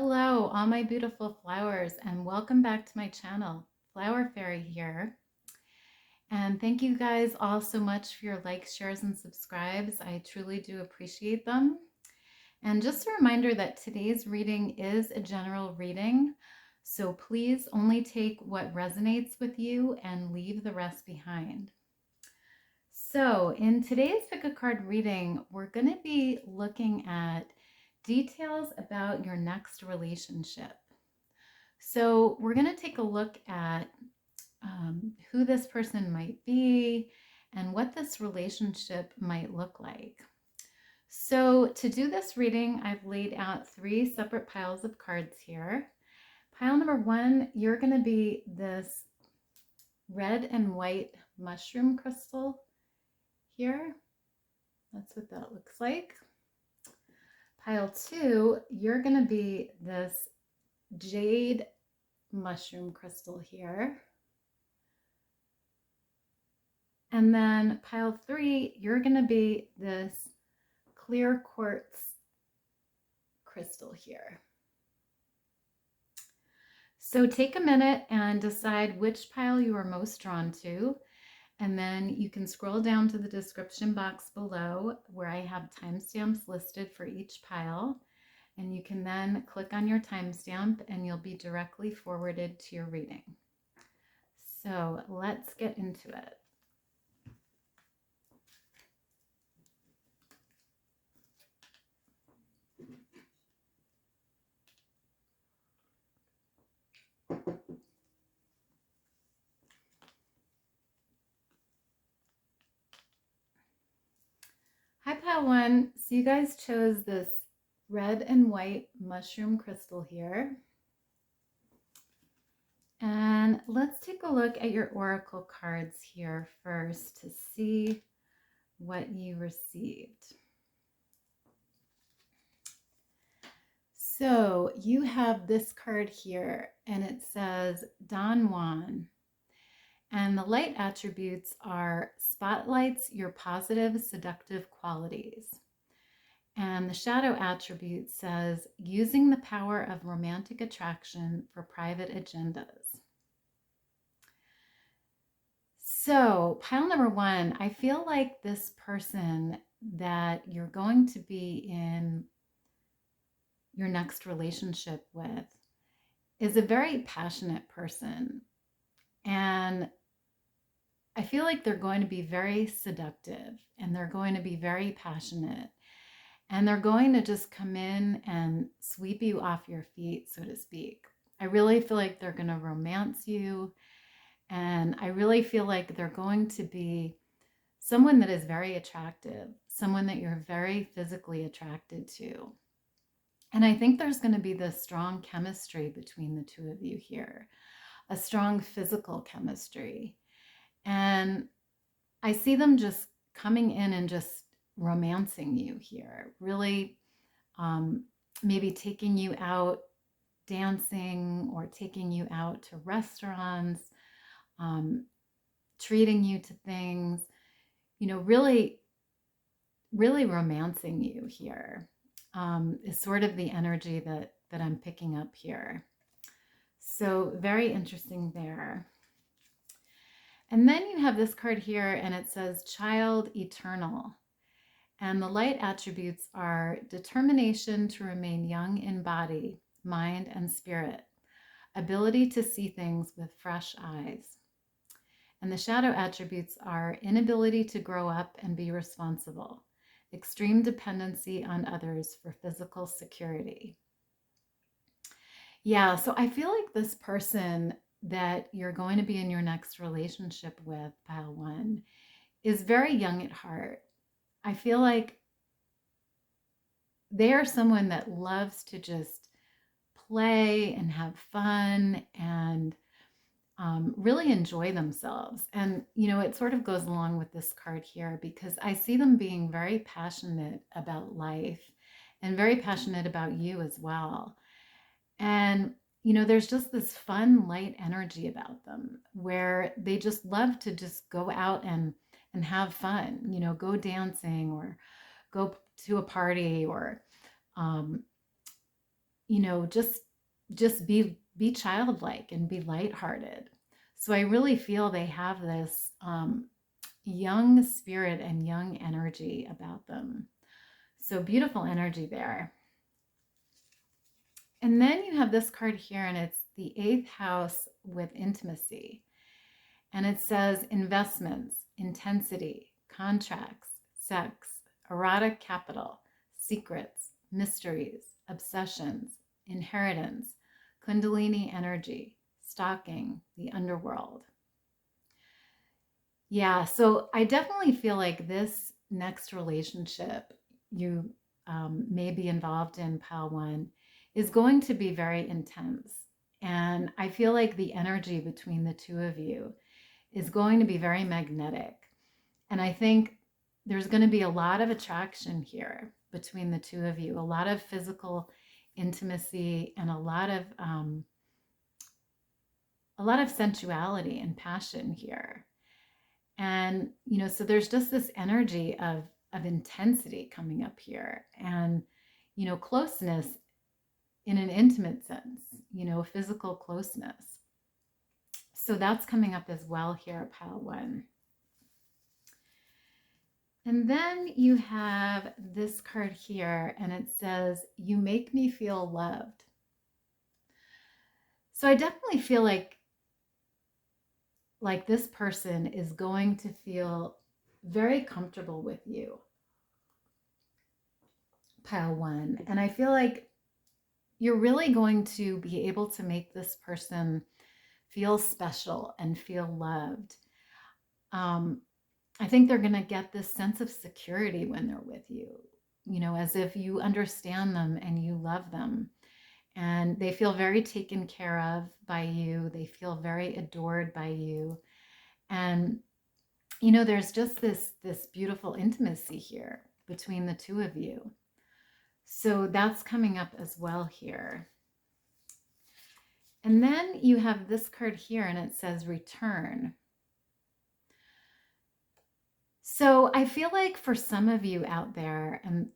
Hello, all my beautiful flowers, and welcome back to my channel. Flower Fairy here. And thank you guys all so much for your likes, shares, and subscribes. I truly do appreciate them. And just a reminder that today's reading is a general reading, so please only take what resonates with you and leave the rest behind. So in today's pick a card reading, we're going to be looking at details about your next relationship. So we're going to take a look at who this person might be and what this relationship might look like. So to do this reading, I've laid out 3 separate piles of cards here. Pile number 1, you're going to be this red and white mushroom crystal here. That's what that looks like. Pile 2, you're going to be this jade mushroom crystal here. And then pile 3, you're going to be this clear quartz crystal here. So take a minute and decide which pile you are most drawn to. And then you can scroll down to the description box below where I have timestamps listed for each pile. And you can then click on your timestamp and you'll be directly forwarded to your reading. So let's get into it. Hi, pile 1. So you guys chose this red and white mushroom crystal here. And let's take a look at your oracle cards here first to see what you received. So you have this card here and it says Don Juan. And the light attributes are spotlights your positive, seductive qualities. And the shadow attribute says using the power of romantic attraction for private agendas. So pile number 1, I feel like this person that you're going to be in your next relationship with is a very passionate person. And I feel like they're going to be very seductive and they're going to be very passionate and they're going to just come in and sweep you off your feet, so to speak. I really feel like they're going to romance you, and I really feel like they're going to be someone that is very attractive, someone that you're very physically attracted to. And I think there's going to be this strong chemistry between the two of you here, a strong physical chemistry. And I see them just coming in and just romancing you here, really maybe taking you out dancing or taking you out to restaurants, treating you to things, really, really romancing you here is sort of the energy that I'm picking up here. So very interesting there. And then you have this card here and it says Child Eternal. And the light attributes are determination to remain young in body, mind, and spirit, ability to see things with fresh eyes. And the shadow attributes are inability to grow up and be responsible, extreme dependency on others for physical security. Yeah, so I feel like this person that you're going to be in your next relationship with, pile 1, is very young at heart. I feel like they are someone that loves to just play and have fun and really enjoy themselves. And, it sort of goes along with this card here because I see them being very passionate about life and very passionate about you as well. And, there's just this fun, light energy about them where they just love to just go out and have fun, go dancing or go to a party or just be childlike and be lighthearted. So I really feel they have this young spirit and young energy about them. So beautiful energy there. And then you have this card here, and it's the 8th house with intimacy. And it says investments, intensity, contracts, sex, erotic capital, secrets, mysteries, obsessions, inheritance, kundalini energy, stalking, the underworld. Yeah, so I definitely feel like this next relationship you may be involved in, Pile One, is going to be very intense. And I feel like the energy between the two of you is going to be very magnetic. And I think there's going to be a lot of attraction here between the two of you, a lot of physical intimacy and a lot of sensuality and passion here. And, so there's just this energy of intensity coming up here and, closeness in an intimate sense, physical closeness. So that's coming up as well here at Pile One. And then you have this card here, and it says, you make me feel loved. So I definitely feel like this person is going to feel very comfortable with you, Pile One. And I feel like you're really going to be able to make this person feel special and feel loved. I think they're going to get this sense of security when they're with you, as if you understand them and you love them. And they feel very taken care of by you. They feel very adored by you. And, there's just this beautiful intimacy here between the two of you. So that's coming up as well here. And then you have this card here, and it says return. So I feel like for some of you out there, and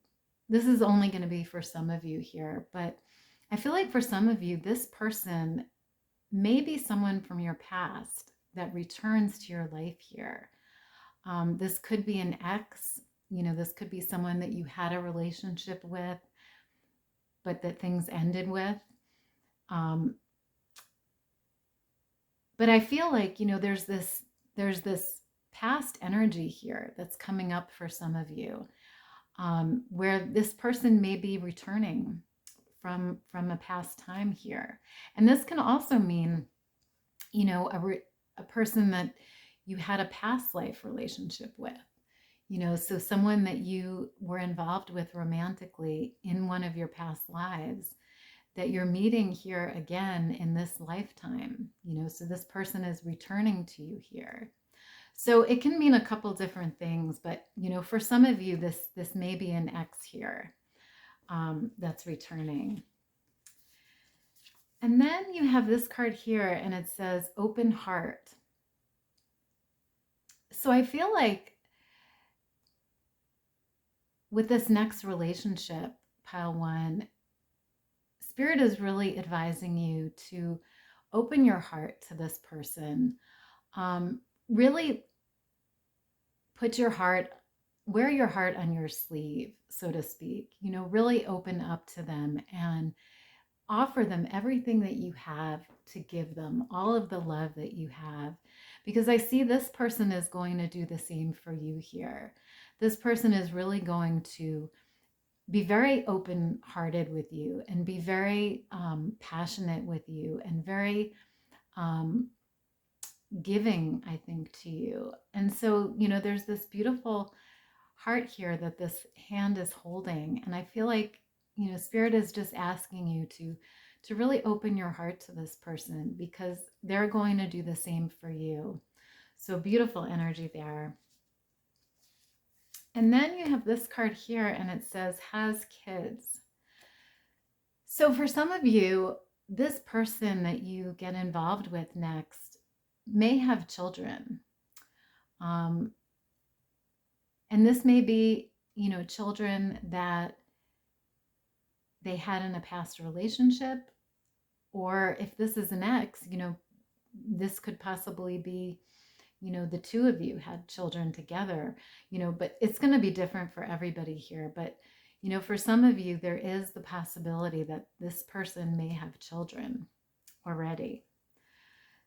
this is only going to be for some of you here, but I feel like for some of you, this person may be someone from your past that returns to your life here. This could be an ex, this could be someone that you had a relationship with, but that things ended with. But I feel like, there's this past energy here that's coming up for some of you, where this person may be returning from a past time here. And this can also mean, a person that you had a past life relationship with, so someone that you were involved with romantically in one of your past lives that you're meeting here again in this lifetime, so this person is returning to you here. So it can mean a couple different things, but, for some of you, this may be an ex here that's returning. And then you have this card here, and it says open heart. So I feel like with this next relationship, Pile One, Spirit is really advising you to open your heart to this person. Really wear your heart on your sleeve, so to speak. Really open up to them and offer them everything that you have to give them, all of the love that you have, because I see this person is going to do the same for you here. This person is really going to be very open-hearted with you and be very passionate with you and very giving, I think, to you. And so, there's this beautiful heart here that this hand is holding. And I feel like, Spirit is just asking you to really open your heart to this person because they're going to do the same for you. So beautiful energy there. And then you have this card here, and it says has kids. So for some of you, this person that you get involved with next may have children. And this may be, children that they had in a past relationship, or if this is an ex, this could possibly be, the two of you had children together, but it's going to be different for everybody here. But, for some of you, there is the possibility that this person may have children already.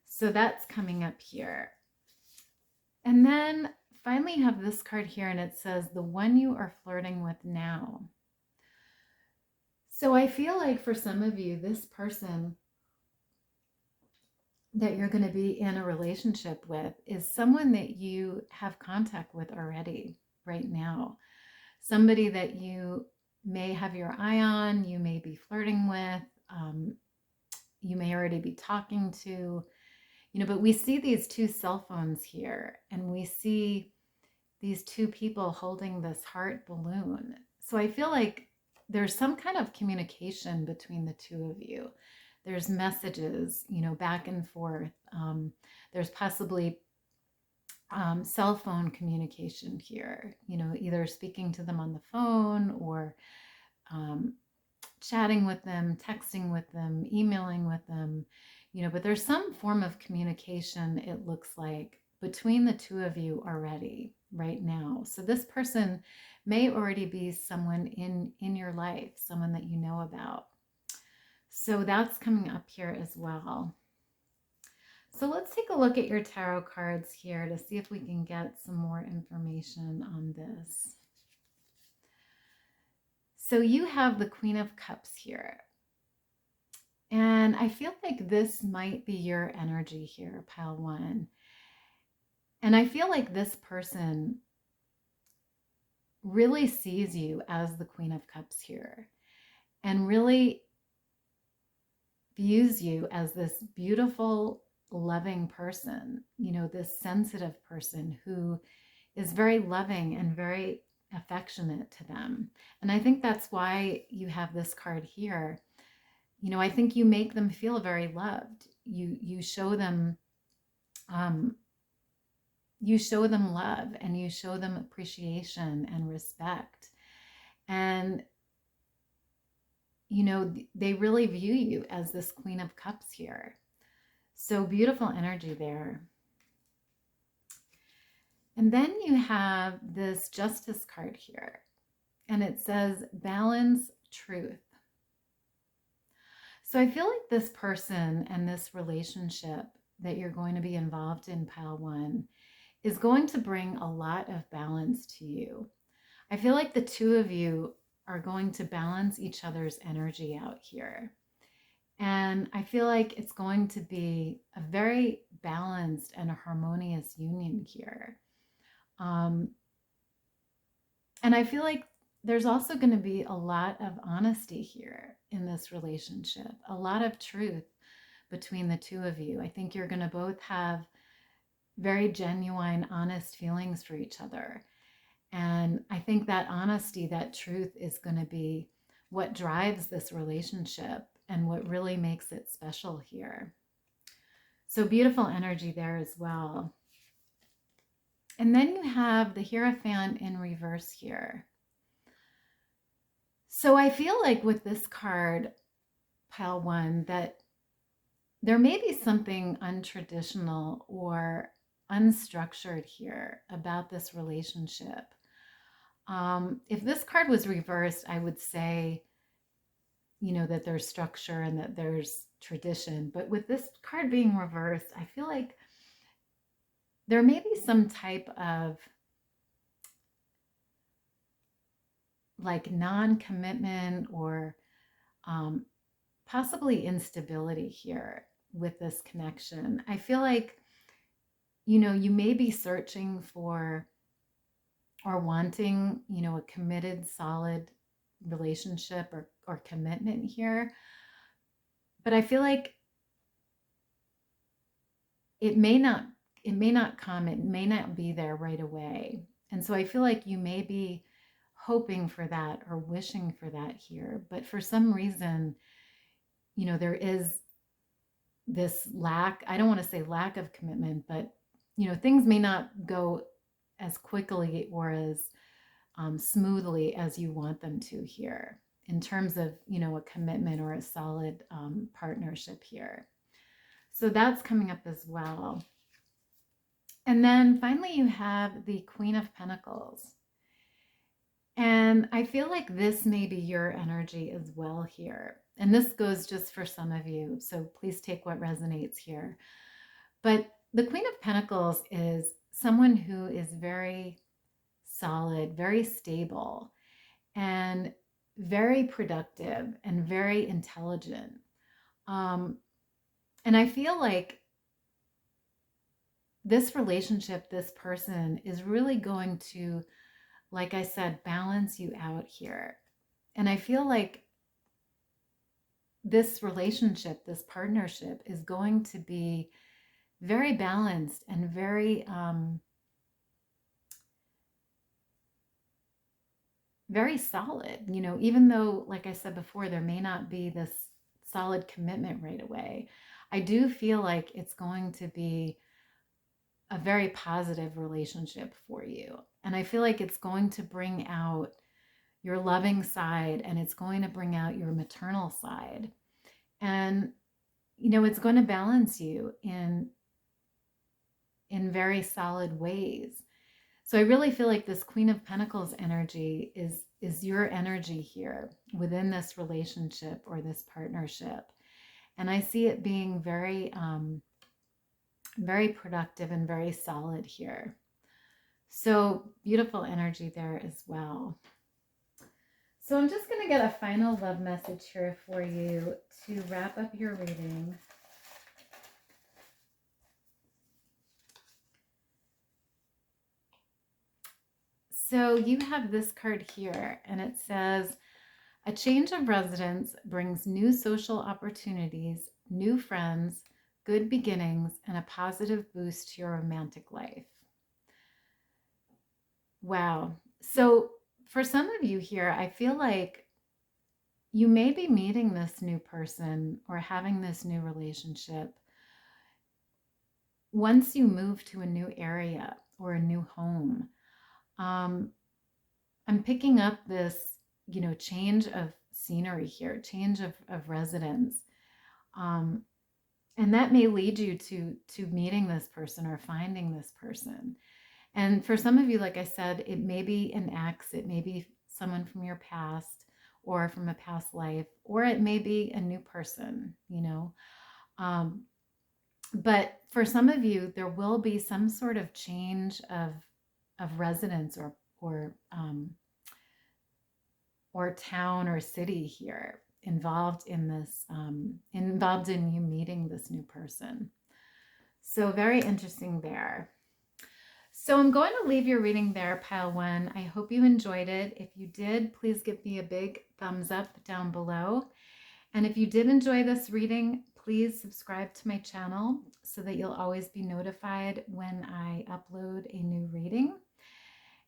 So that's coming up here. And then finally you have this card here, and it says the one you are flirting with now. So I feel like for some of you, this person that you're going to be in a relationship with is someone that you have contact with already right now. Somebody that you may have your eye on, you may be flirting with, you may already be talking to, but we see these two cell phones here, and we see these two people holding this heart balloon. So I feel like there's some kind of communication between the two of you. There's messages, back and forth. There's possibly cell phone communication here, either speaking to them on the phone or chatting with them, texting with them, emailing with them, but there's some form of communication, it looks like, between the two of you already right now. So this person may already be someone in your life, someone that you know about. So that's coming up here as well. So let's take a look at your tarot cards here to see if we can get some more information on this. So you have the Queen of Cups here. And I feel like this might be your energy here, pile one. And I feel like this person really sees you as the Queen of Cups here and really views you as this beautiful, loving person, this sensitive person who is very loving and very affectionate to them. And I think that's why you have this card here. I think you make them feel very loved. You show them love, and you show them appreciation and respect. And they really view you as this Queen of Cups here. So beautiful energy there. And then you have this Justice card here, and it says balance, truth. So I feel like this person and this relationship that you're going to be involved in, pile one, is going to bring a lot of balance to you. I feel like the two of you are going to balance each other's energy out here. And I feel like it's going to be a very balanced and a harmonious union here. And I feel like there's also going to be a lot of honesty here in this relationship, a lot of truth between the two of you. I think you're going to both have very genuine, honest feelings for each other. And I think that honesty, that truth is going to be what drives this relationship and what really makes it special here. So beautiful energy there as well. And then you have the Hierophant in reverse here. So I feel like with this card, pile one, that there may be something untraditional or unstructured here about this relationship. If this card was reversed, I would say, that there's structure and that there's tradition. But with this card being reversed, I feel like there may be some type of like non-commitment or possibly instability here with this connection. I feel like, you may be searching for or wanting, a committed, solid relationship or commitment here. But I feel like it may not come, it may not be there right away. And so I feel like you may be hoping for that or wishing for that here. But for some reason, there is this lack, I don't want to say lack of commitment, but, things may not go as quickly or as smoothly as you want them to here. in terms of, you know, a commitment or a solid partnership here. So that's coming up as well. And then finally, you have the Queen of Pentacles. And I feel like this may be your energy as well here. And this goes just for some of you, so please take what resonates here. But the Queen of Pentacles is someone who is very solid, very stable, and very productive and very intelligent. And I feel like this relationship, this person is really going to, like I said, balance you out here. And I feel like this relationship, this partnership is going to be very balanced and very, very solid. You know, even though, like I said before, there may not be this solid commitment right away, I do feel like it's going to be a very positive relationship for you. And I feel like it's going to bring out your loving side, and it's going to bring out your maternal side. And, you know, it's going to balance you in very solid ways. So I really feel like this Queen of Pentacles energy is your energy here within this relationship or this partnership. And I see it being very, very productive and very solid here. So beautiful energy there as well. So I'm just going to get a final love message here for you to wrap up your reading. So you have this card here, and it says, a change of residence brings new social opportunities, new friends, good beginnings, and a positive boost to your romantic life. Wow. So for some of you here, I feel like you may be meeting this new person or having this new relationship once you move to a new area or a new home. I'm picking up this, you know, change of scenery here, change of residence. And that may lead you to meeting this person or finding this person. And for some of you, like I said, it may be an ex, it may be someone from your past or from a past life, or it may be a new person, you know. But for some of you, there will be some sort of change of residence or town or city here involved in this, involved in you meeting this new person. So very interesting there. So I'm going to leave your reading there, Pile 1. I hope you enjoyed it. If you did, please give me a big thumbs up down below. And if you did enjoy this reading, please subscribe to my channel so that you'll always be notified when I upload a new reading.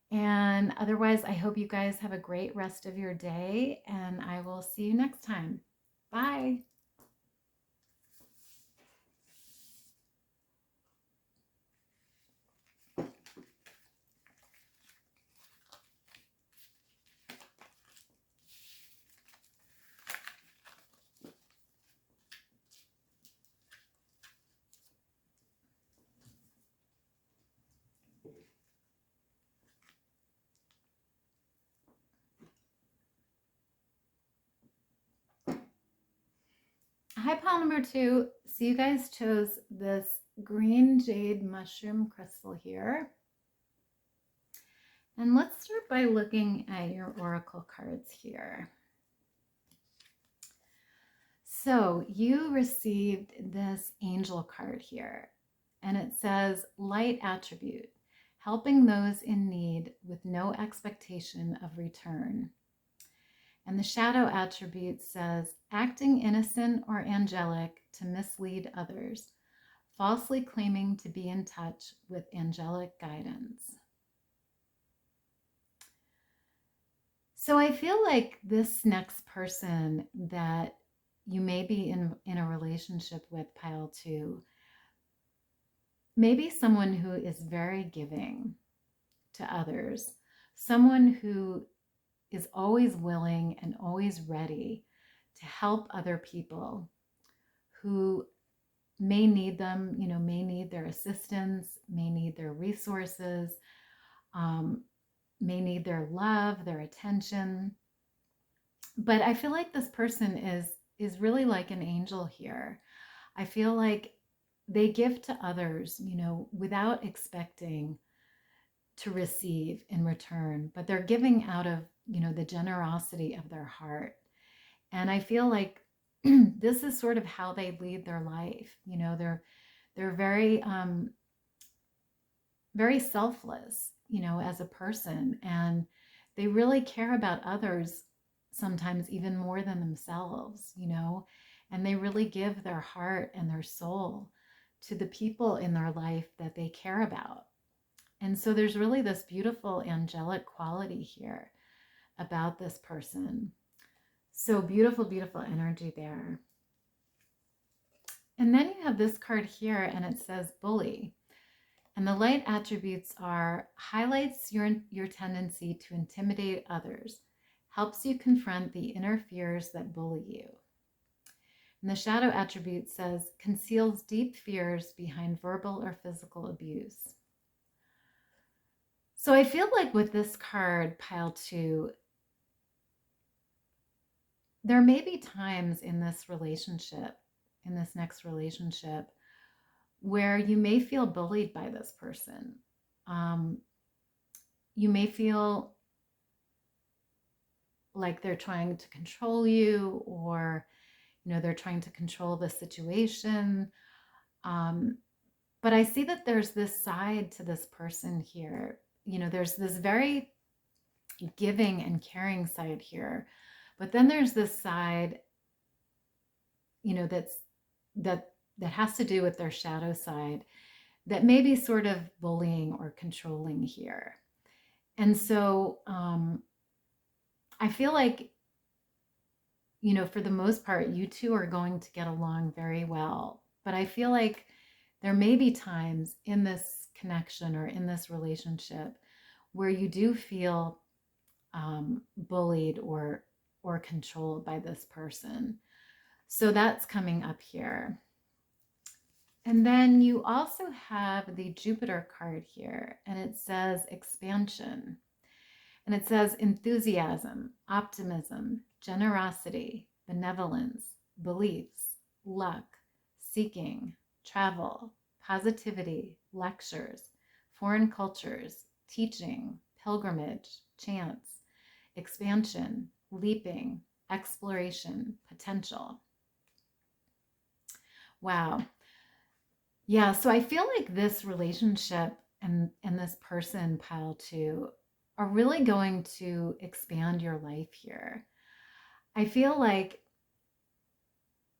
And otherwise, I hope you guys have a great rest of your day, and I will see you next time. Bye. Hi, pile number 2. So you guys chose this green jade mushroom crystal here. And let's start by looking at your oracle cards here. So you received this angel card here, and it says light attribute, helping those in need with no expectation of return. And the shadow attribute says acting innocent or angelic to mislead others, falsely claiming to be in touch with angelic guidance. So I feel like this next person that you may be in a relationship with, pile 2, maybe someone who is very giving to others, someone who is always willing and always ready to help other people who may need them, may need their assistance, may need their resources, um, may need their love, their attention. But I feel like this person is really like an angel here. I feel like they give to others, without expecting to receive in return, but they're giving out of, the generosity of their heart. And I feel like this is sort of how they lead their life. They're very very selfless, as a person, and they really care about others, sometimes even more than themselves, and they really give their heart and their soul to the people in their life that they care about. And so there's really this beautiful angelic quality here about this person. So beautiful, beautiful energy there. And then you have this card here, and it says bully. And the light attributes are highlights your tendency to intimidate others, helps you confront the inner fears that bully you. And the shadow attribute says conceals deep fears behind verbal or physical abuse. So I feel like with this card, pile 2, there may be times in this relationship, in this next relationship, where you may feel bullied by this person. You may feel like they're trying to control you, or they're trying to control the situation. But I see that there's this side to this person here. There's this very giving and caring side here, but then there's this side, that has to do with their shadow side, that may be sort of bullying or controlling here. And so I feel like, for the most part, you two are going to get along very well. But I feel like there may be times in this connection or in this relationship where you do feel bullied or controlled by this person. So that's coming up here. And then you also have the Jupiter card here, and it says expansion. And it says enthusiasm, optimism, generosity, benevolence, beliefs, luck, seeking, travel, positivity, lectures, foreign cultures, teaching, pilgrimage, chance, expansion, leaping, exploration, potential. Wow. Yeah, so I feel like this relationship and this person, pile 2, are really going to expand your life here. I feel like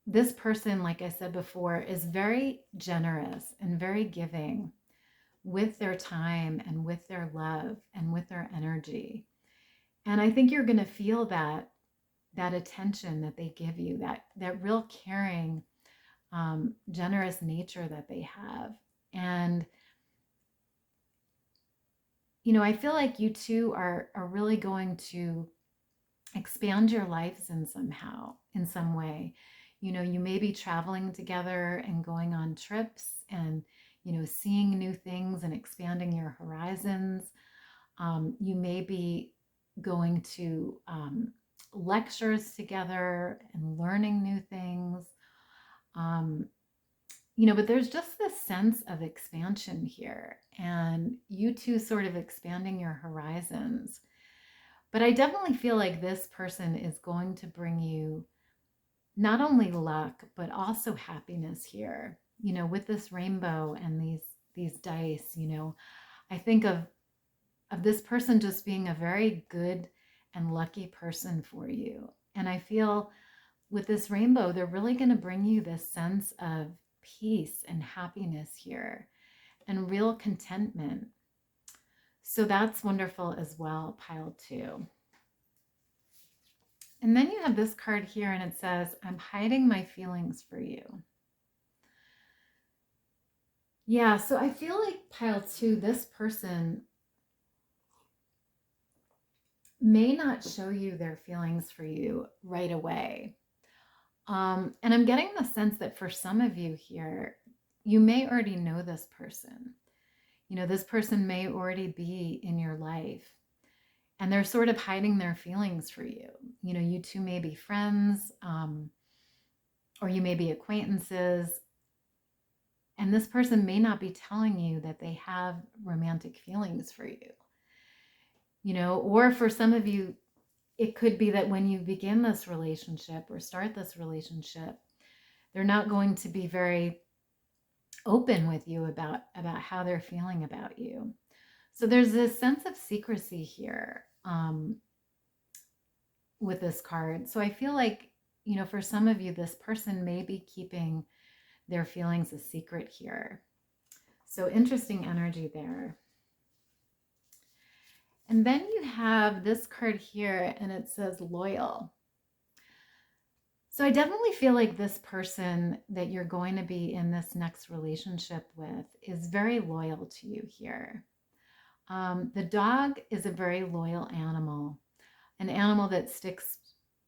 this person, like I said before, is very generous and very giving with their time and with their love and with their energy. And I think you're going to feel that attention that they give you, that real caring, generous nature that they have. And I feel like you two are really going to expand your lives in some way. You may be traveling together and going on trips and, seeing new things and expanding your horizons. You may be going to lectures together and learning new things. But there's just this sense of expansion here, and you two sort of expanding your horizons. But I definitely feel like this person is going to bring you not only luck, but also happiness here. With this rainbow and these dice, I think of this person just being a very good and lucky person for you. And I feel with this rainbow, they're really going to bring you this sense of peace and happiness here and real contentment. So that's wonderful as well, pile 2. And then you have this card here, and it says, I'm hiding my feelings for you. Yeah, so I feel like pile 2, this person may not show you their feelings for you right away. And I'm getting the sense that for some of you here, you may already know this person. This person may already be in your life, and they're sort of hiding their feelings for you. You two may be friends, or you may be acquaintances, and this person may not be telling you that they have romantic feelings for you. Or for some of you, it could be that when you begin this relationship or start this relationship, they're not going to be very open with you about how they're feeling about you. So there's this sense of secrecy here with this card. So I feel like, for some of you, this person may be keeping their feelings a secret here. So interesting energy there. And then you have this card here, and it says loyal. So I definitely feel like this person that you're going to be in this next relationship with is very loyal to you here. The dog is a very loyal animal, an animal that sticks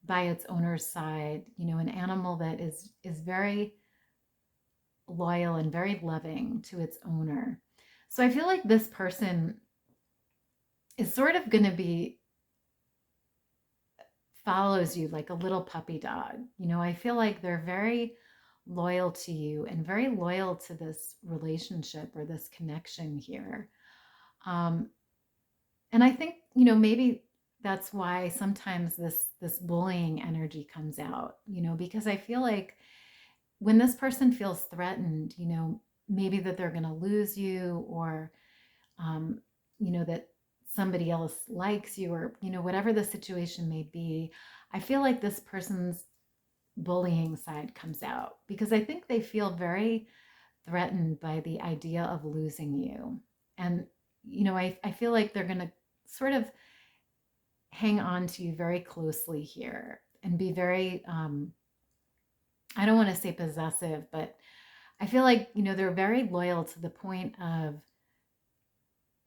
by its owner's side, an animal that is very loyal and very loving to its owner. So I feel like this person is sort of going to be, follows you like a little puppy dog. I feel like they're very loyal to you and very loyal to this relationship or this connection here. And I think, maybe that's why sometimes this bullying energy comes out, because I feel like when this person feels threatened, maybe that they're going to lose you, or, that somebody else likes you, or, whatever the situation may be, I feel like this person's bullying side comes out because I think they feel very threatened by the idea of losing you. And, I feel like they're going to sort of hang on to you very closely here and be very, I don't want to say possessive, but I feel like, they're very loyal to the point of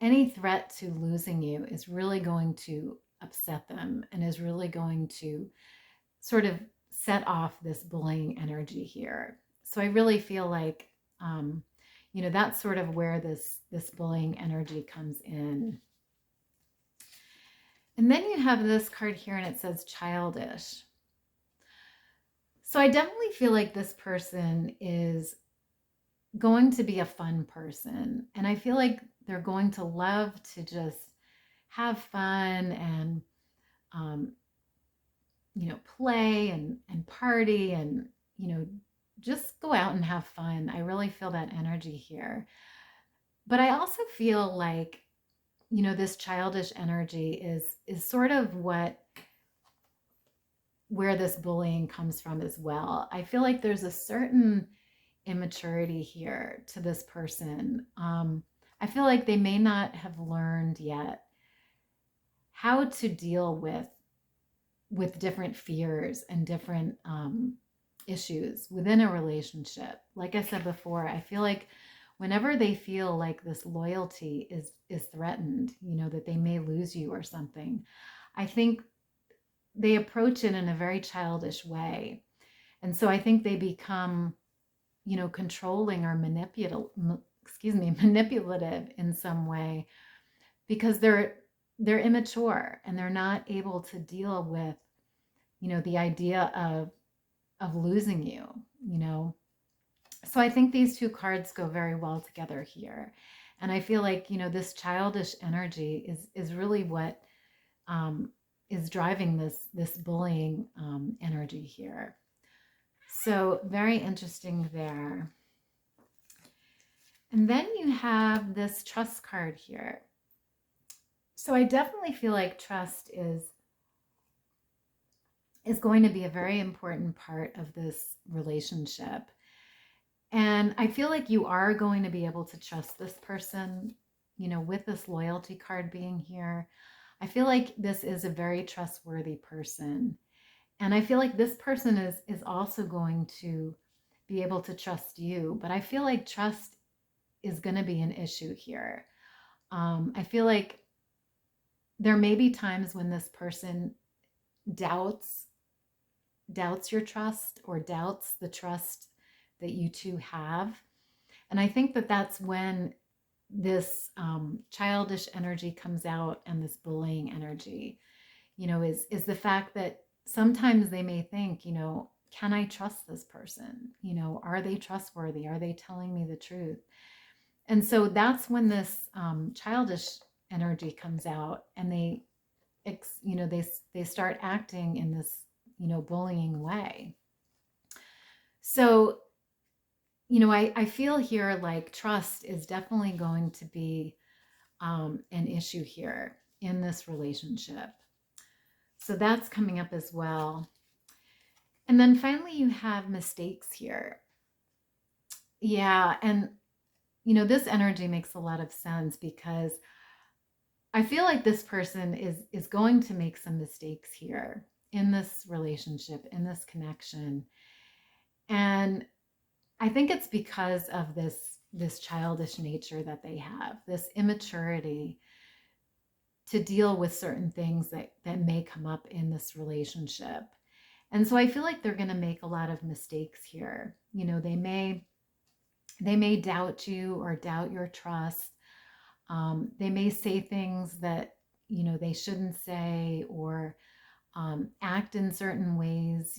any threat to losing you is really going to upset them and is really going to sort of set off this bullying energy here. So I really feel like, that's sort of where this bullying energy comes in. And then you have this card here, and it says childish. So I definitely feel like this person is going to be a fun person. And I feel like they're going to love to just have fun and, play and party and, just go out and have fun. I really feel that energy here. But I also feel like, this childish energy is sort of where this bullying comes from as well. I feel like there's a certain immaturity here to this person. I feel like they may not have learned yet how to deal with different fears and different issues within a relationship. Like I said before, I feel like whenever they feel like this loyalty is threatened, that they may lose you or something, I think they approach it in a very childish way. And so I think they become, controlling or manipulative in some way because they're immature and they're not able to deal with, the idea of losing you, So I think these two cards go very well together here. And I feel like, this childish energy is really what is driving this bullying energy here. So very interesting there. And then you have this trust card here. So I definitely feel like trust is going to be a very important part of this relationship. And I feel like you are going to be able to trust this person, with this loyalty card being here. I feel like this is a very trustworthy person. And I feel like this person is also going to be able to trust you. But I feel like trust is going to be an issue here. I feel like there may be times when this person doubts your trust, or doubts the trust that you two have. And I think that that's when this childish energy comes out, and this bullying energy, is the fact that sometimes they may think, can I trust this person? Are they trustworthy? Are they telling me the truth? And so that's when this childish energy comes out, and they start acting in this, bullying way. So, I feel here like trust is definitely going to be an issue here in this relationship. So that's coming up as well. And then finally, you have mistakes here. Yeah. And, this energy makes a lot of sense, because I feel like this person is going to make some mistakes here in this relationship, in this connection. And I think it's because of this childish nature that they have, this immaturity to deal with certain things that may come up in this relationship. And so I feel like they're going to make a lot of mistakes here. They may doubt you or doubt your trust. They may say things that, they shouldn't say, or act in certain ways.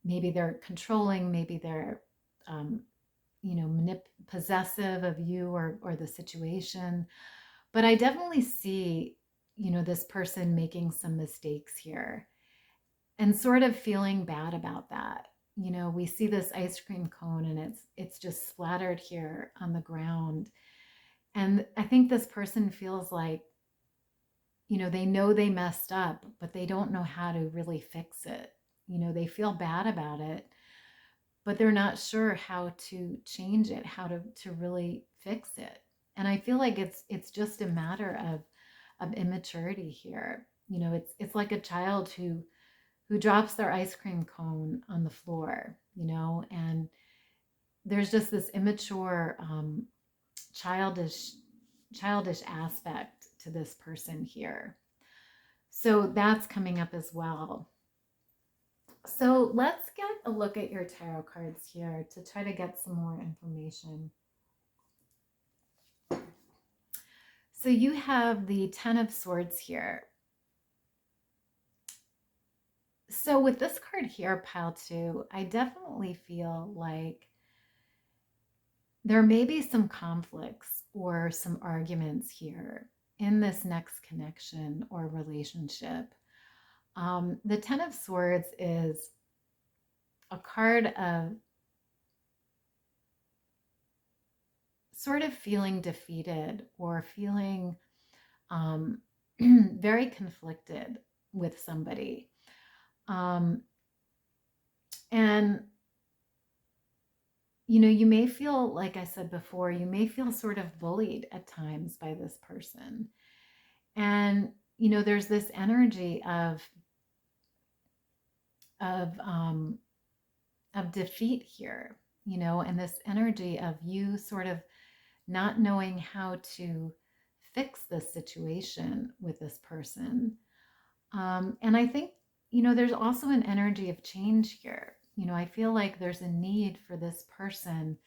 Maybe they're controlling, maybe they're, possessive of you or the situation. But I definitely see, this person making some mistakes here, and sort of feeling bad about that. We see this ice cream cone, and it's just splattered here on the ground. And I think this person feels like, they know they messed up, but they don't know how to really fix it. They feel bad about it, but they're not sure how to change it, how to really fix it. And I feel like it's just a matter of immaturity here. It's like a child who drops their ice cream cone on the floor, and there's just this immature, childish aspect to this person here. So that's coming up as well. So let's get a look at your tarot cards here to try to get some more information. So you have the Ten of Swords here. So with this card here, pile 2, I definitely feel like there may be some conflicts or some arguments here in this next connection or relationship. The Ten of Swords is a card of sort of feeling defeated, or feeling very conflicted with somebody. And, you may feel, like I said before, you may feel sort of bullied at times by this person. And, there's this energy of defeat here, and this energy of you sort of not knowing how to fix this situation with this person. And I think, there's also an energy of change here. I feel like there's a need for this person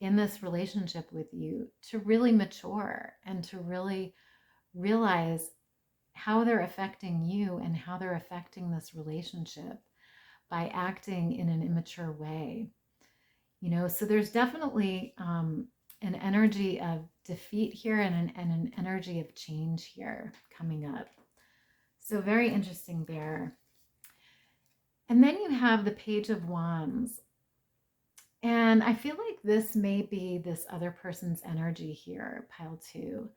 in this relationship with you to really mature, and to really realize how they're affecting you and how they're affecting this relationship by acting in an immature way. So there's definitely an energy of defeat here, and an energy of change here coming up. So very interesting there. And then you have the Page of Wands. And I feel like this may be this other person's energy here, pile 2,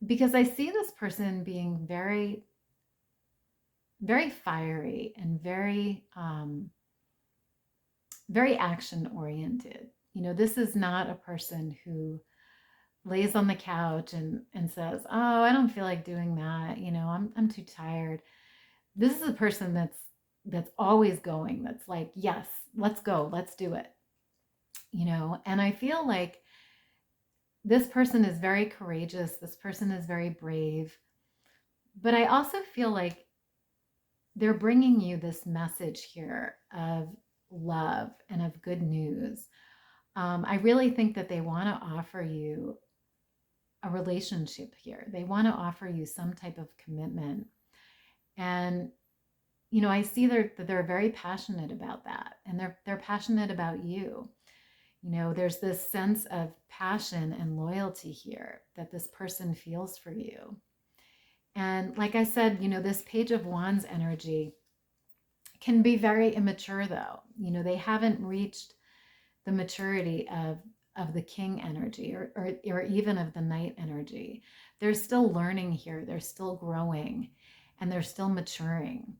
because I see this person being very, very fiery, and very, very action oriented. This is not a person who lays on the couch and says, oh, I don't feel like doing that. I'm too tired. This is a person that's always going, that's like, yes, let's go, let's do it. And I feel like this person is very courageous. This person is very brave. But I also feel like they're bringing you this message here of love and of good news. I really think that they want to offer you a relationship here. They want to offer you some type of commitment. And, you know, I see that they're very passionate about that, and they're passionate about you. You know, there's this sense of passion and loyalty here that this person feels for you. And like I said, you know, this Page of Wands energy can be very immature though. You know, they haven't reached the maturity of the King energy, or even of the Knight energy. They're still learning here. They're still growing, and they're still maturing.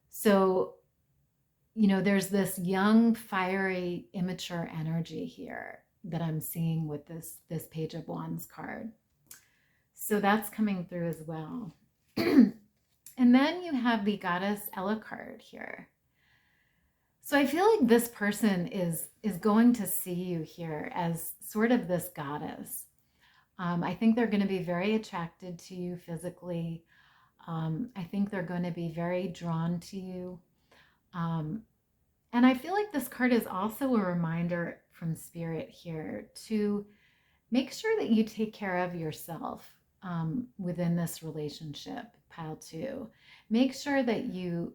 So, you know, there's this young, fiery, immature energy here that I'm seeing with this Page of Wands card. So that's coming through as well. And then you have the Goddess Ella card here. So I feel like this person is going to see you here as sort of this goddess. I think they're going to be very attracted to you physically. I think they're going to be very drawn to you. And I feel like this card is also a reminder from Spirit here to make sure that you take care of yourself within this relationship, pile 2. Make sure that you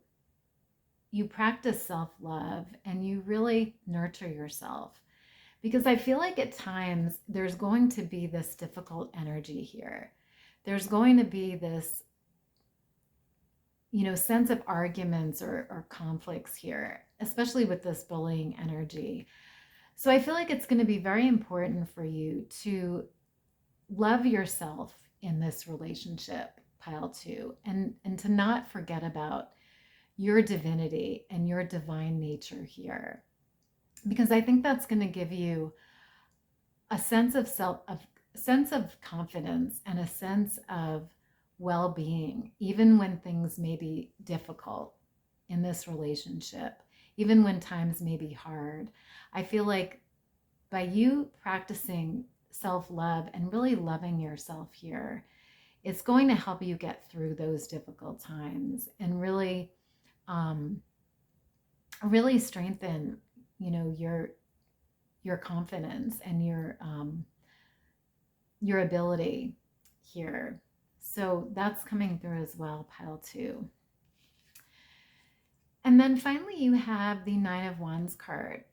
practice self-love and you really nurture yourself, because I feel like at times there's going to be this difficult energy here. There's going to be this, you know, sense of arguments or conflicts here, especially with this bullying energy. So I feel like it's going to be very important for you to love yourself in this relationship, pile 2, and to not forget about your divinity and your divine nature here, because I think that's going to give you a sense of sense of confidence and a sense of well-being, even when things may be difficult in this relationship, even when times may be hard. I feel like by you practicing self-love and really loving yourself here, it's going to help you get through those difficult times and really really strengthen, you know, your confidence and your ability here. So that's coming through as well, pile 2. And then finally you have the 9 of Wands card.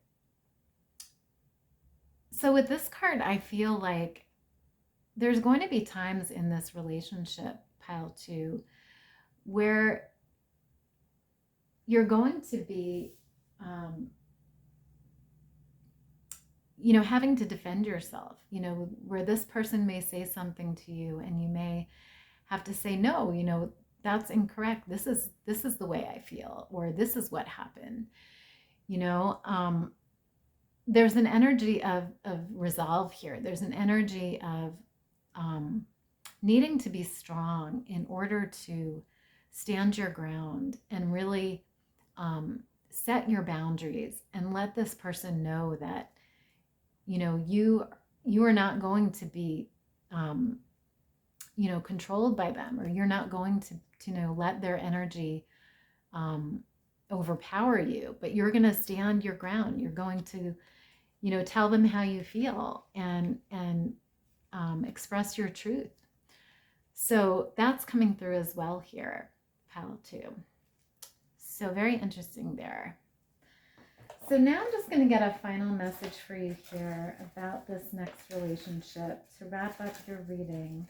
So with this card, I feel like there's going to be times in this relationship, pile 2, where you're going to be, you know, having to defend yourself, you know, where this person may say something to you and you may have to say, no, you know, that's incorrect. This is the way I feel, or this is what happened. You know, there's an energy of resolve here. There's an energy of needing to be strong in order to stand your ground and really set your boundaries and let this person know that, you know, you are not going to be, you know, controlled by them, or you're not going to you know, let their energy overpower you, but you're going to stand your ground. You're going to, you know, tell them how you feel and express your truth. So that's coming through as well here, pile 2. So very interesting there. So now I'm just going to get a final message for you here about this next relationship to wrap up your reading.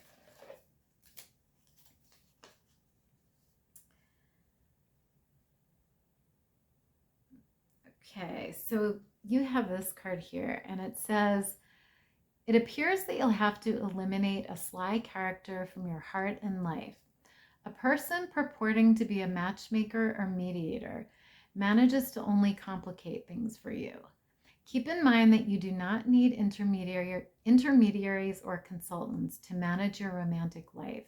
Okay, so you have this card here, and it says, it appears that you'll have to eliminate a sly character from your heart and life. A person purporting to be a matchmaker or mediator manages to only complicate things for you. Keep in mind that you do not need intermediaries or consultants to manage your romantic life.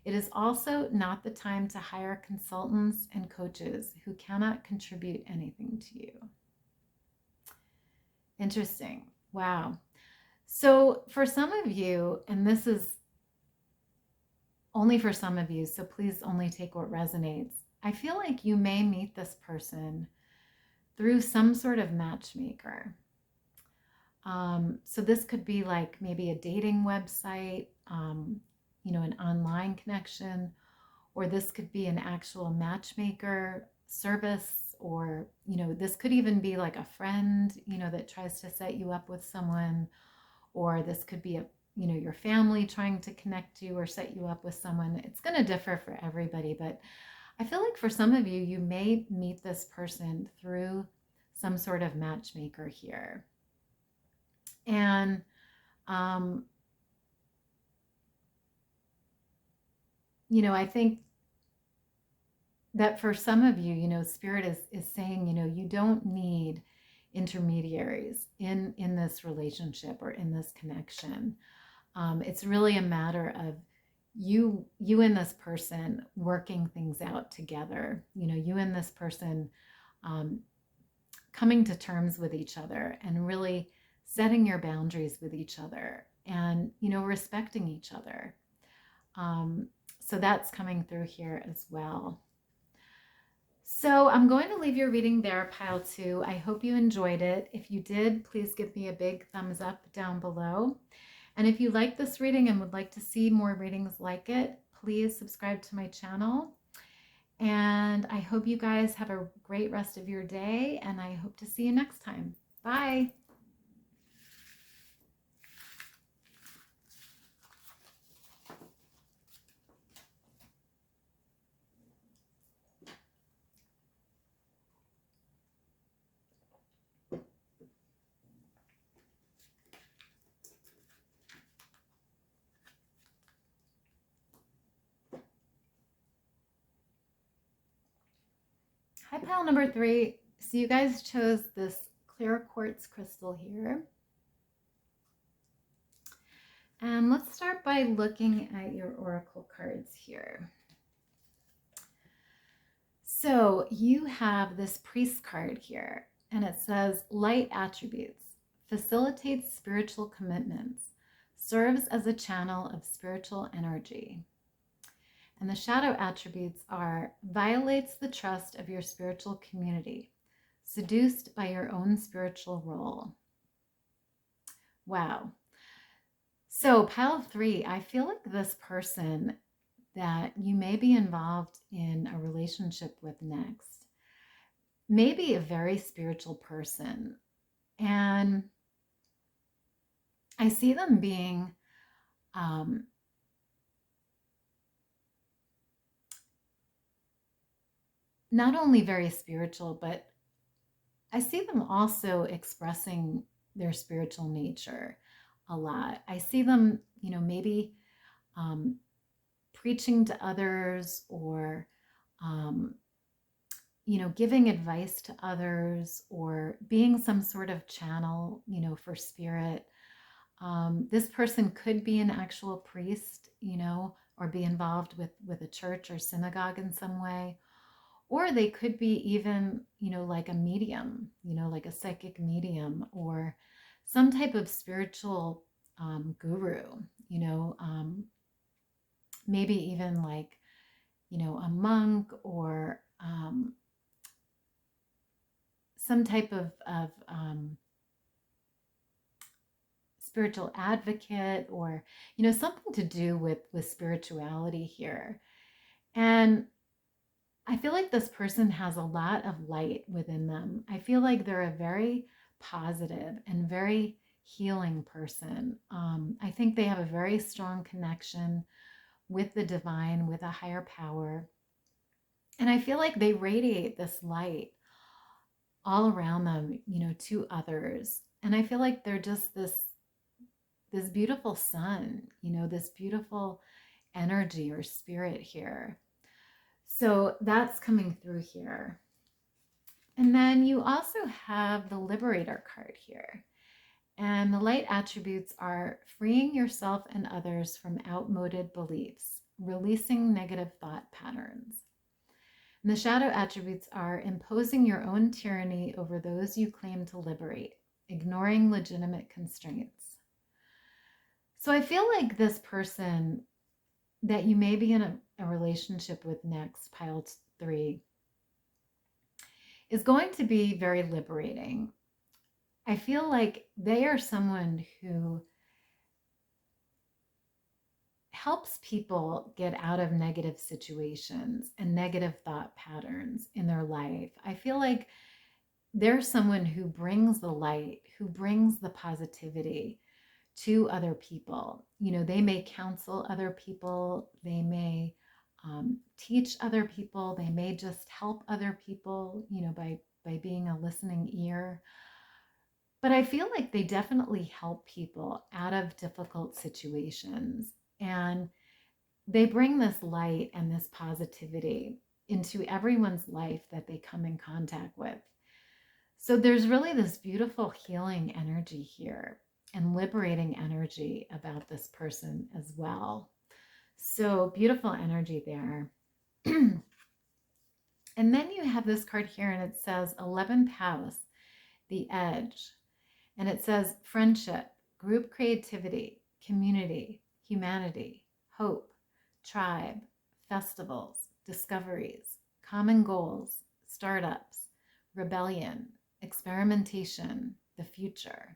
It is also not the time to hire consultants and coaches who cannot contribute anything to you. Interesting. Wow. So for some of you, and this is only for some of you, so please only take what resonates. I feel like you may meet this person through some sort of matchmaker. So this could be like maybe a dating website, an online connection, or this could be an actual matchmaker service, or, this could even be like a friend, that tries to set you up with someone, or this could be your family trying to connect you or set you up with someone. It's going to differ for everybody, but I feel like for some of you, you may meet this person through some sort of matchmaker here. And I think that for some of you, Spirit is saying, you don't need intermediaries in this relationship or in this connection. It's really a matter of you and this person working things out together. You and this person coming to terms with each other and really setting your boundaries with each other and, respecting each other. So that's coming through here as well. So I'm going to leave your reading there, pile 2. I hope you enjoyed it. If you did, please give me a big thumbs up down below. And if you like this reading and would like to see more readings like it, please subscribe to my channel. And I hope you guys have a great rest of your day, and I hope to see you next time. Bye. Hi, pile number 3. So you guys chose this clear quartz crystal here. And let's start by looking at your oracle cards here. So you have this priest card here, and it says light attributes, facilitates spiritual commitments, serves as a channel of spiritual energy. And the shadow attributes are violates the trust of your spiritual community, seduced by your own spiritual role. Wow. So pile 3, I feel like this person that you may be involved in a relationship with next may be a very spiritual person. And I see them being not only very spiritual, but I see them also expressing their spiritual nature a lot. I see them, maybe preaching to others, or, giving advice to others, or being some sort of channel, for spirit. This person could be an actual priest, or be involved with a church or synagogue in some way. Or they could be even, like a medium, like a psychic medium, or some type of spiritual guru, maybe even like, a monk, or some type of spiritual advocate, or, something to do with spirituality here. And I feel like this person has a lot of light within them. I feel like they're a very positive and very healing person. I think they have a very strong connection with the divine, with a higher power. And I feel like they radiate this light all around them, to others. And I feel like they're just this beautiful sun, this beautiful energy or spirit here. So that's coming through here. And then you also have the Liberator card here. And the light attributes are freeing yourself and others from outmoded beliefs, releasing negative thought patterns. And the shadow attributes are imposing your own tyranny over those you claim to liberate, ignoring legitimate constraints. So I feel like this person that you may be in a relationship with next, pile 3, is going to be very liberating. I feel like they are someone who helps people get out of negative situations and negative thought patterns in their life. I feel like they're someone who brings the light, who brings the positivity to other people. You know, they may counsel other people, they may teach other people, they may just help other people, you know, by being a listening ear. But I feel like they definitely help people out of difficult situations. And they bring this light and this positivity into everyone's life that they come in contact with. So there's really this beautiful healing energy here and liberating energy about this person as well. So beautiful energy there. And then you have this card here and it says 11th house, the edge. And it says friendship, group creativity, community, humanity, hope, tribe, festivals, discoveries, common goals, startups, rebellion, experimentation, the future.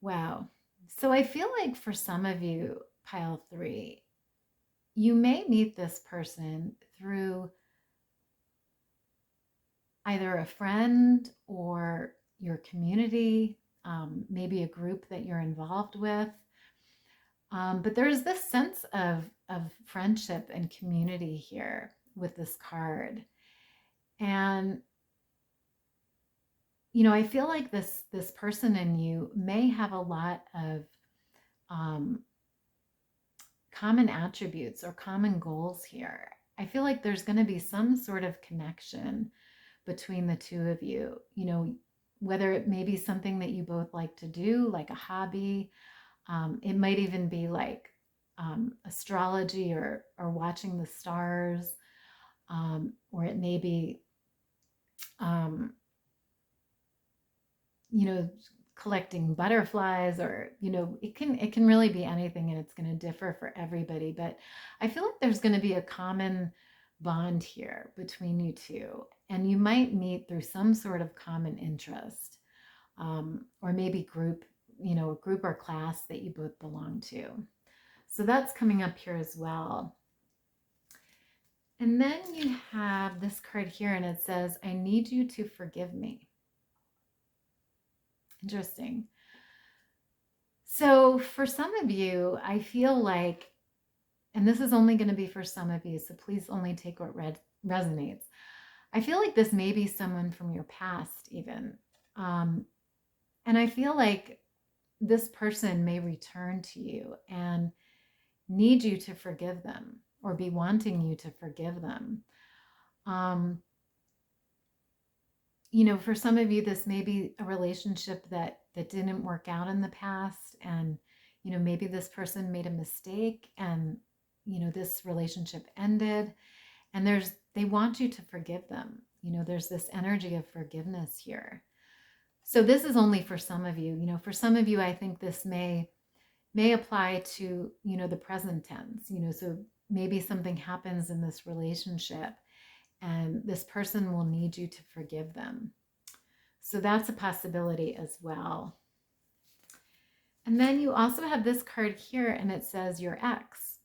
Wow. So I feel like for some of you, pile 3, you may meet this person through either a friend or your community, maybe a group that you're involved with. But there's this sense of friendship and community here with this card. And, you know, I feel like this person in you may have a lot of common attributes or common goals here. I feel like there's going to be some sort of connection between the two of you, you know, whether it may be something that you both like to do, like a hobby. It might even be like astrology or watching the stars, or it may be, you know, collecting butterflies, or, you know, it can really be anything, and it's going to differ for everybody. But I feel like there's going to be a common bond here between you two, and you might meet through some sort of common interest, or maybe group, you know, a group or class that you both belong to. So that's coming up here as well. And then you have this card here and it says, I need you to forgive me. Interesting. So for some of you, I feel like, and this is only going to be for some of you, so please only take what resonates. I feel like this may be someone from your past even. And I feel like this person may return to you and need you to forgive them, or be wanting you to forgive them. You know, for some of you, this may be a relationship that didn't work out in the past, and, you know, maybe this person made a mistake and, you know, this relationship ended, and they want you to forgive them. You know, there's this energy of forgiveness here. So this is only for some of you. You know, for some of you, I think this may apply to, you know, the present tense, you know, so maybe something happens in this relationship and this person will need you to forgive them. So that's a possibility as well. And then you also have this card here and it says your ex.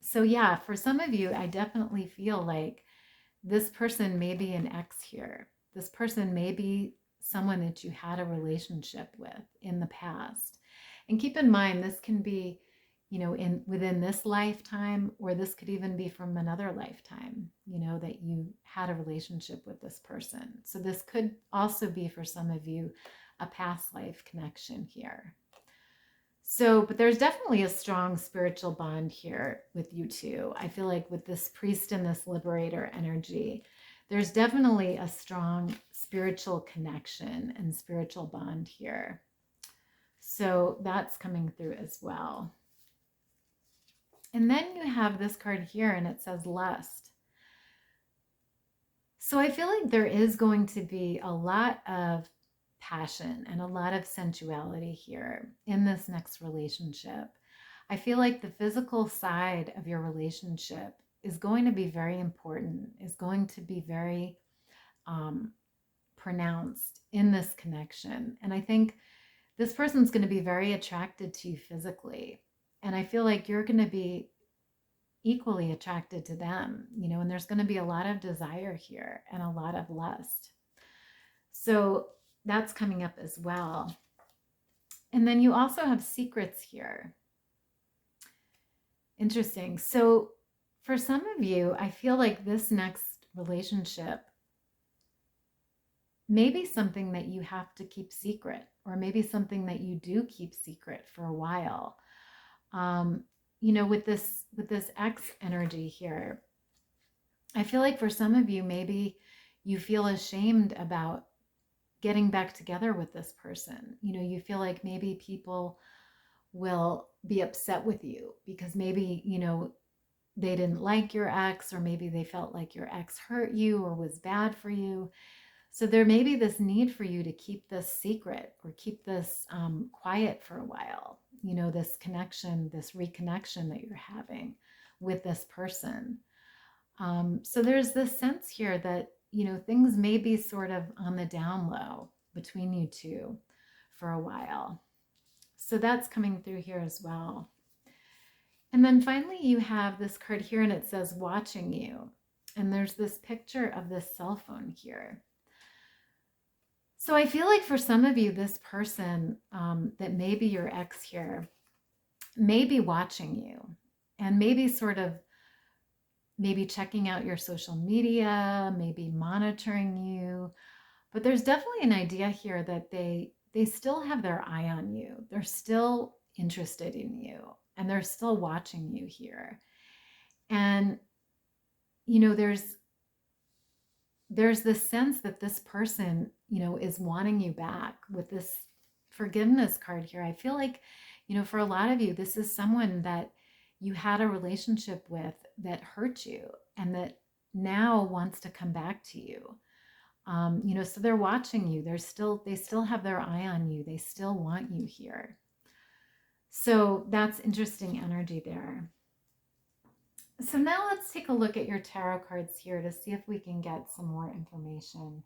So yeah, for some of you, I definitely feel like this person may be an ex here. This person may be someone that you had a relationship with in the past. And keep in mind, this can be, you know, within this lifetime, or this could even be from another lifetime, you know, that you had a relationship with this person. So this could also be for some of you a past life connection here. So, but there's definitely a strong spiritual bond here with you two. I feel like with this priest and this liberator energy, there's definitely a strong spiritual connection and spiritual bond here. So that's coming through as well. And then you have this card here and it says lust. So I feel like there is going to be a lot of passion and a lot of sensuality here in this next relationship. I feel like the physical side of your relationship is going to be very important, is going to be very um, pronounced in this connection. And I think this person's going to be very attracted to you physically. And I feel like you're going to be equally attracted to them, and there's going to be a lot of desire here and a lot of lust. So that's coming up as well. And then you also have secrets here. Interesting. So for some of you, I feel like this next relationship may be something that you have to keep secret, or maybe something that you do keep secret for a while. With this X energy here, I feel like for some of you, maybe you feel ashamed about getting back together with this person. You feel like maybe people will be upset with you because maybe, they didn't like your ex, or maybe they felt like your ex hurt you or was bad for you. So there may be this need for you to keep this secret, or keep this quiet for a while, this connection, this reconnection that you're having with this person. So there's this sense here that, things may be sort of on the down low between you two for a while. So that's coming through here as well. And then finally you have this card here, and it says watching you. And there's this picture of this cell phone here. So I feel like for some of you, this person that may be your ex here may be watching you, and maybe sort of maybe checking out your social media, maybe monitoring you. But there's definitely an idea here that they still have their eye on you. They're still interested in you, and they're still watching you here. And, there's this sense that this person, is wanting you back with this forgiveness card here. I feel like, for a lot of you, this is someone that you had a relationship with that hurt you, and that now wants to come back to you. So they're watching you. They still have their eye on you. They still want you here. So that's interesting energy there. So now let's take a look at your tarot cards here to see if we can get some more information.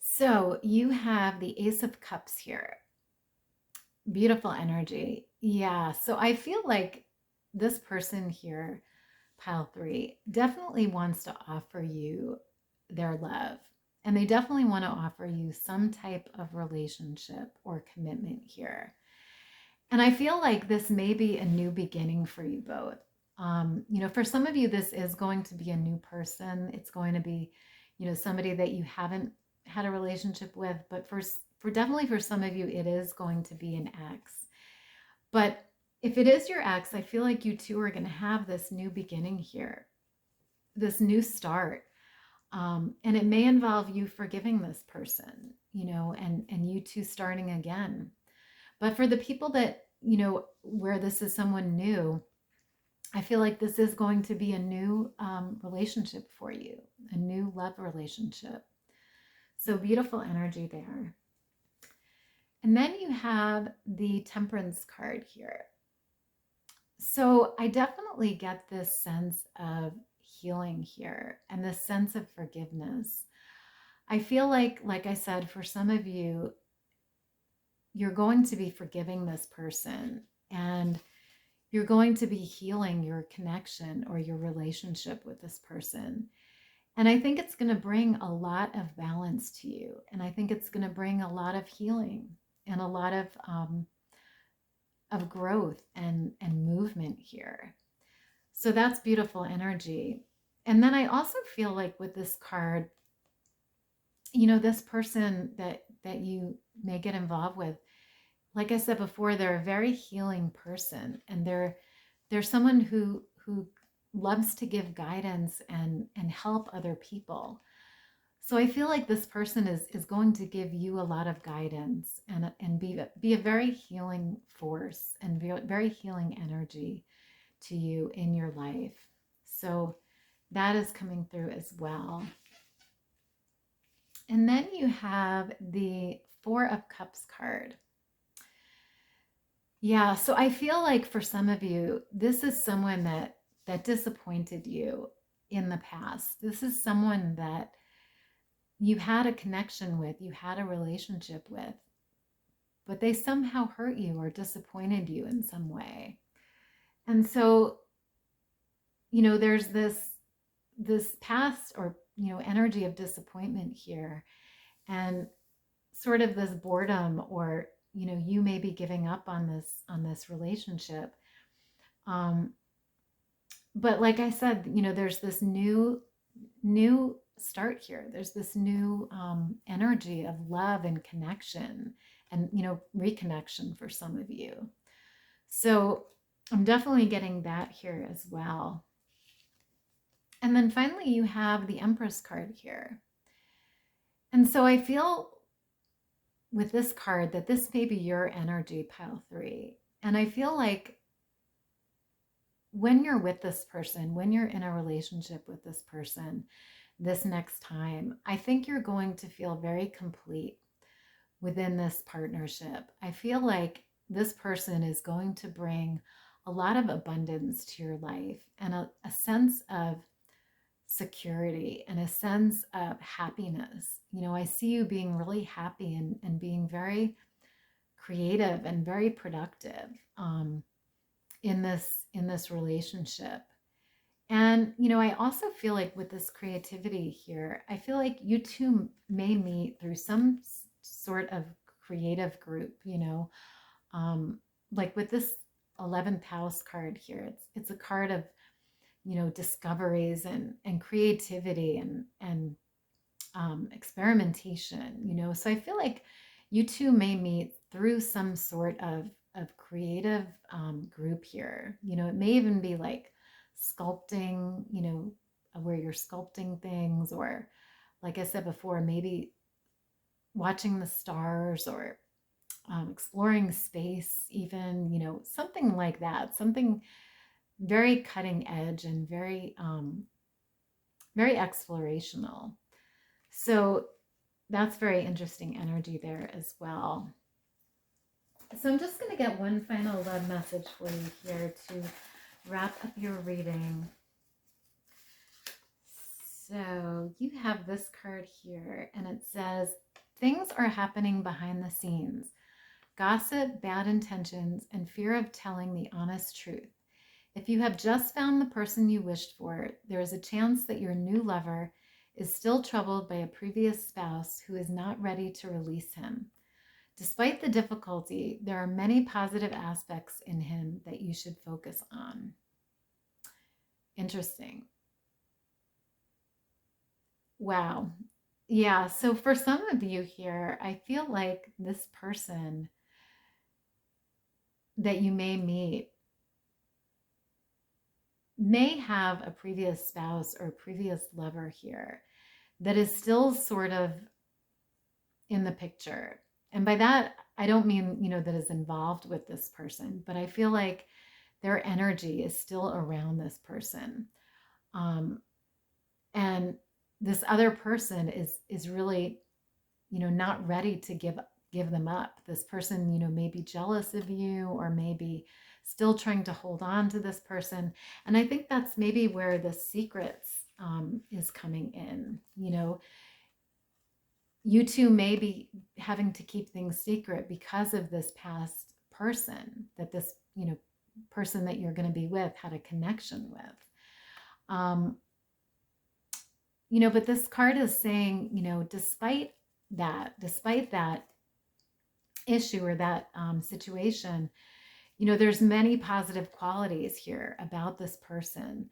So you have the Ace of Cups here. Beautiful energy. Yeah. So I feel like this person here, pile 3, definitely wants to offer you their love. And they definitely want to offer you some type of relationship or commitment here. And I feel like this may be a new beginning for you both. For some of you, this is going to be a new person. It's going to be, somebody that you haven't had a relationship with. But for definitely for some of you, it is going to be an ex. But if it is your ex, I feel like you two are going to have this new beginning here, this new start. And it may involve you forgiving this person, and you two starting again. But for the people that, where this is someone new, I feel like this is going to be a new relationship for you, a new love relationship. So beautiful energy there. And then you have the Temperance card here. So I definitely get this sense of healing here, and this sense of forgiveness. I feel like I said, for some of you, you're going to be forgiving this person, and you're going to be healing your connection or your relationship with this person. And I think it's going to bring a lot of balance to you. And I think it's going to bring a lot of healing and a lot of growth and movement here. So that's beautiful energy. And then I also feel like with this card, this person that you may get involved with, like I said before, they're a very healing person, and they're someone who loves to give guidance and help other people. So I feel like this person is going to give you a lot of guidance and be a very healing force and very healing energy to you in your life. So that is coming through as well. And then you have the Four of Cups card. Yeah, so I feel like for some of you, this is someone that disappointed you in the past. This is someone that you had a connection with, you had a relationship with, but they somehow hurt you or disappointed you in some way. And so, there's this past or energy of disappointment here, and sort of this boredom, or you may be giving up on this relationship. um but like I said, there's this new start here. There's this new energy of love and connection, and reconnection for some of you. So I'm definitely getting that here as well. And then finally you have the Empress card here. And so I feel with this card that this may be your energy, pile 3. And I feel like when you're with this person, when you're in a relationship with this person this next time, I think you're going to feel very complete within this partnership. I feel like this person is going to bring a lot of abundance to your life, and a sense of security and a sense of happiness. I see you being really happy and being very creative and very productive in this relationship. And I also feel like with this creativity here, I feel like you two may meet through some sort of creative group. Like with this 11th house card here, it's a card of discoveries and creativity and experimentation. So I feel like you two may meet through some sort of creative group here. It may even be like sculpting, where you're sculpting things, or like I said before, maybe watching the stars, or exploring space even, something like that, something very cutting edge and very explorational. So that's very interesting energy there as well. So I'm just going to get one final love message for you here to wrap up your reading. So you have this card here, and it says, things are happening behind the scenes. Gossip, bad intentions, and fear of telling the honest truth. If you have just found the person you wished for, there is a chance that your new lover is still troubled by a previous spouse who is not ready to release him. Despite the difficulty, there are many positive aspects in him that you should focus on. Interesting. Wow. Yeah, so for some of you here, I feel like this person that you may meet may have a previous spouse or previous lover here that is still sort of in the picture. And by that, I don't mean, that is involved with this person, but I feel like their energy is still around this person. And this other person is really, not ready to give them up. This person, may be jealous of you, or maybe still trying to hold on to this person. And I think that's maybe where the secrets is coming in. You two may be having to keep things secret because of this past person that this, person that you're going to be with had a connection with. But this card is saying, despite that issue or that situation, there's many positive qualities here about this person.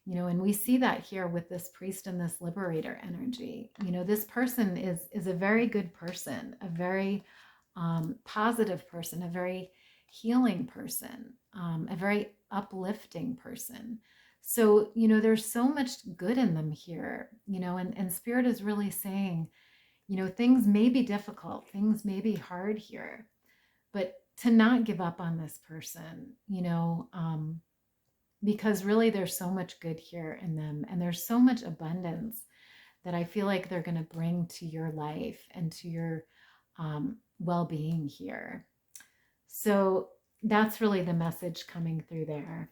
And we see that here with this priest and this liberator energy. This person is a very good person, a very positive person, a very healing person, a very uplifting person. So, there's so much good in them here, and Spirit is really saying, things may be difficult, things may be hard here, but to not give up on this person, because really there's so much good here in them, and there's so much abundance that I feel like they're going to bring to your life and to your well-being here. So that's really the message coming through there.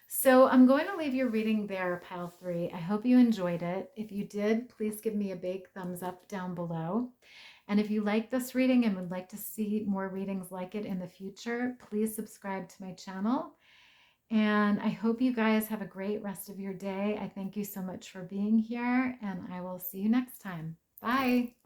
So I'm going to leave your reading there, pile 3. I hope you enjoyed it. If you did, please give me a big thumbs up down below. And if you like this reading and would like to see more readings like it in the future, please subscribe to my channel. And I hope you guys have a great rest of your day. I thank you so much for being here, and I will see you next time. Bye.